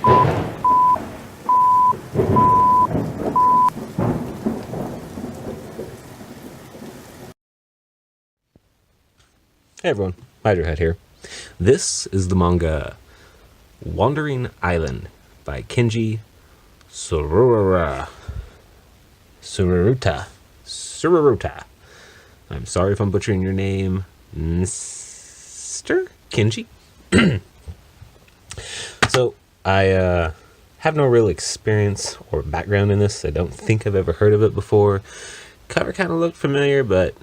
Hey everyone, Hydrohead here. This is the manga Wandering Island by Kenji Tsururuta. I'm sorry if I'm butchering your name, Mr. Kenji. So, I have no real experience or background in this. I don't think I've ever heard of it before. Cover kind of looked familiar, but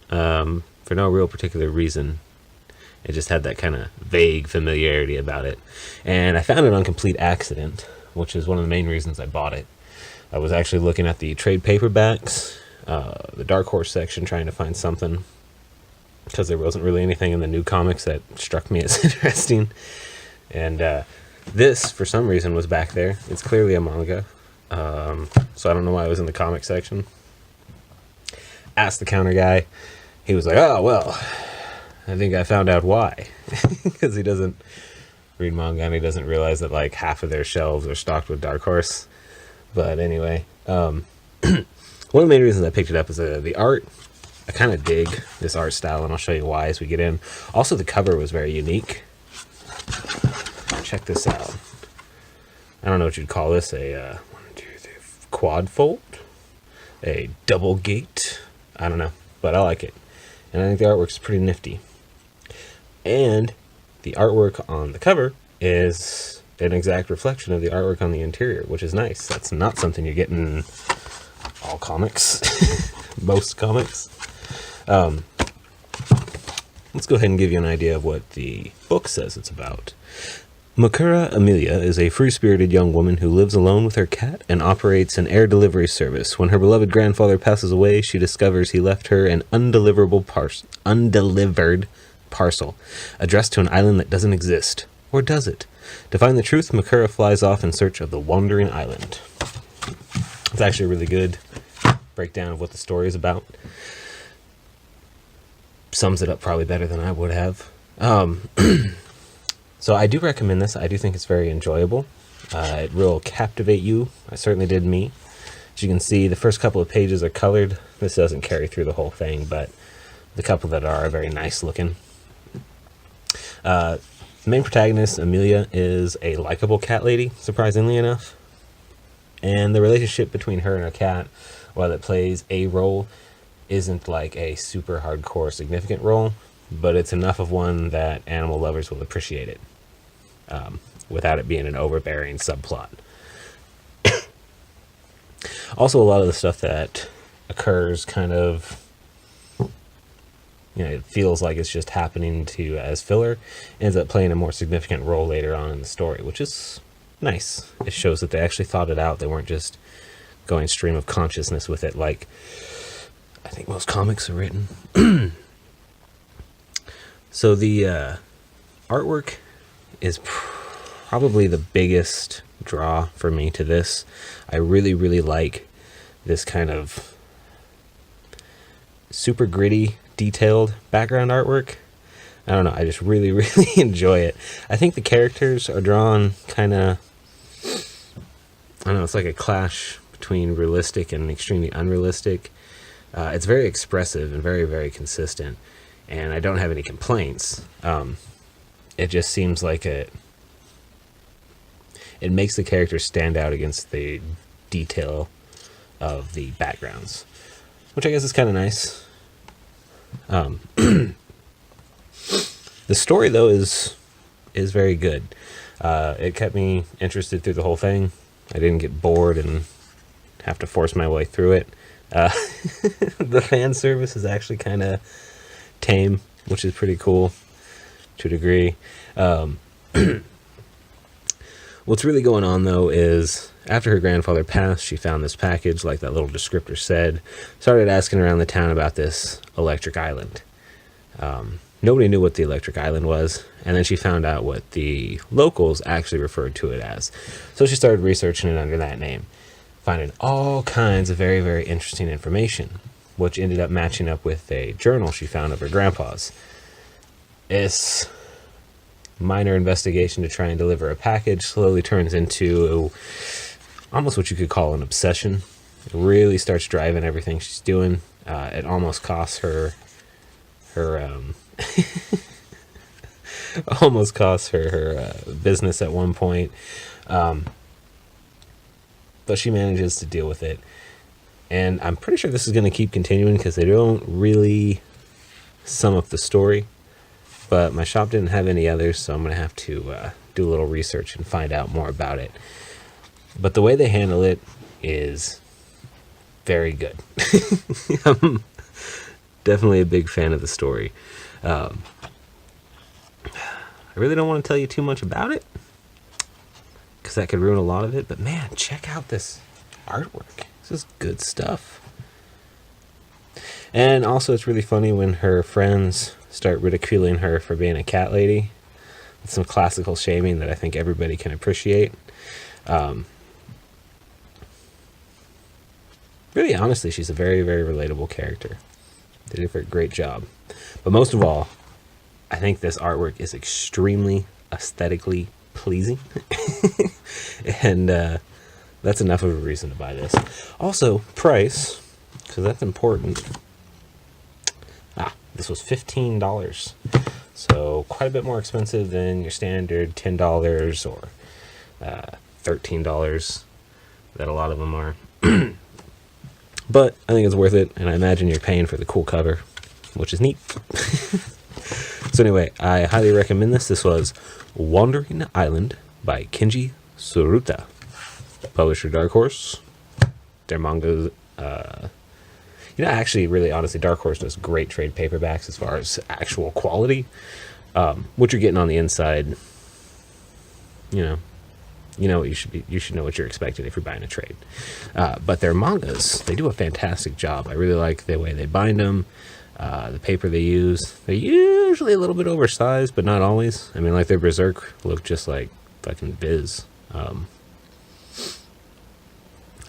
for no real particular reason. It just had that kind of vague familiarity about it. And I found it on complete accident, which is one of the main reasons I bought it. I was actually looking at the trade paperbacks, the Dark Horse section, trying to find something, because there wasn't really anything in the new comics that struck me as interesting. And this, for some reason, was back there. It's clearly a manga, so I don't know why it was in the comic section. Asked the counter guy. He was like, oh, well, I think I found out why. Because he doesn't read manga and he doesn't realize that like half of their shelves are stocked with Dark Horse. But anyway, one of the main reasons I picked it up is the art. I kind of dig this art style, and I'll show you why as we get in. Also, the cover was very unique. Check this out. I don't know what you'd call this, a quad fold? A double gate? I don't know, but I like it. And I think the artwork's pretty nifty. And the artwork on the cover is an exact reflection of the artwork on the interior, which is nice. That's not something you get in all comics. Most comics. Let's go ahead and give you an idea of what the book says it's about. Manga Emilia is a free-spirited young woman who lives alone with her cat and operates an air delivery service. When her beloved grandfather passes away, she discovers he left her an undelivered parcel addressed to an island that doesn't exist. Or does it? To find the truth, Makura flies off in search of the Wandering Island. It's actually a really good breakdown of what the story is about. Sums it up probably better than I would have. So I do recommend this. I do think it's very enjoyable. It will captivate you. I certainly did me. As you can see, the first couple of pages are colored. This doesn't carry through the whole thing, but the couple that are very nice looking. The main protagonist, Emilia, is a likable cat lady, surprisingly enough. And the relationship between her and her cat, while it plays a role, isn't like a super hardcore significant role, but it's enough of one that animal lovers will appreciate it, without it being an overbearing subplot. Also, a lot of the stuff that occurs kind of, it feels like it's just happening to as filler, ends up playing a more significant role later on in the story, which is nice. It shows that they actually thought it out. They weren't just going stream of consciousness with it like I think most comics are written. So the artwork is probably the biggest draw for me to this. I really, really like this kind of super gritty, detailed background artwork. I don't know, I just really, really enjoy it. I think the characters are drawn kind of, I don't know, it's like a clash between realistic and extremely unrealistic. It's very expressive and very, very consistent. And I don't have any complaints. It just seems like it makes the characters stand out against the detail of the backgrounds, which I guess is kind of nice. The story, though, is very good. It kept me interested through the whole thing. I didn't get bored and have to force my way through it. The fan service is actually kind of tame, which is pretty cool to a degree. What's really going on, though, is after her grandfather passed, she found this package, like that little descriptor said, started asking around the town about this electric island. Nobody knew what the electric island was, and then she found out what the locals actually referred to it as. So she started researching it under that name, finding all kinds of very, very interesting information, which ended up matching up with a journal she found of her grandpa's. It's minor investigation to try and deliver a package slowly turns into almost what you could call an obsession. It really starts driving everything she's doing. It almost costs her almost costs her business at one point, but she manages to deal with it. And I'm pretty sure this is going to keep continuing because they don't really sum up the story. But my shop didn't have any others, so I'm going to have to do a little research and find out more about it. But the way they handle it is very good. I'm definitely a big fan of the story. I really don't want to tell you too much about it because that could ruin a lot of it. But man, check out this artwork. This is good stuff. And also, it's really funny when her friends start ridiculing her for being a cat lady. It's some classical shaming that I think everybody can appreciate. Really, honestly, she's a very, very relatable character. They did a great job. But most of all, I think this artwork is extremely aesthetically pleasing. And that's enough of a reason to buy this. Also, price, because that's important. This was $15. So quite a bit more expensive than your standard $10 or $13 that a lot of them are. But I think it's worth it, and I imagine you're paying for the cool cover, which is neat. So anyway, I highly recommend this. This was Wandering Island by Kenji Suruta. Publisher Dark Horse. Their manga, actually, really, honestly, Dark Horse does great trade paperbacks as far as actual quality. What you're getting on the inside, what you should know what you're expecting if you're buying a trade. But their mangas, they do a fantastic job. I really like the way they bind them, the paper they use. They're usually a little bit oversized, but not always. I mean, like their Berserk look just like fucking Viz.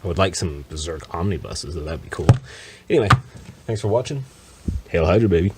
I would like some Berserk omnibuses, though. That'd be cool. Anyway, thanks for watching. Hail Hydra, baby.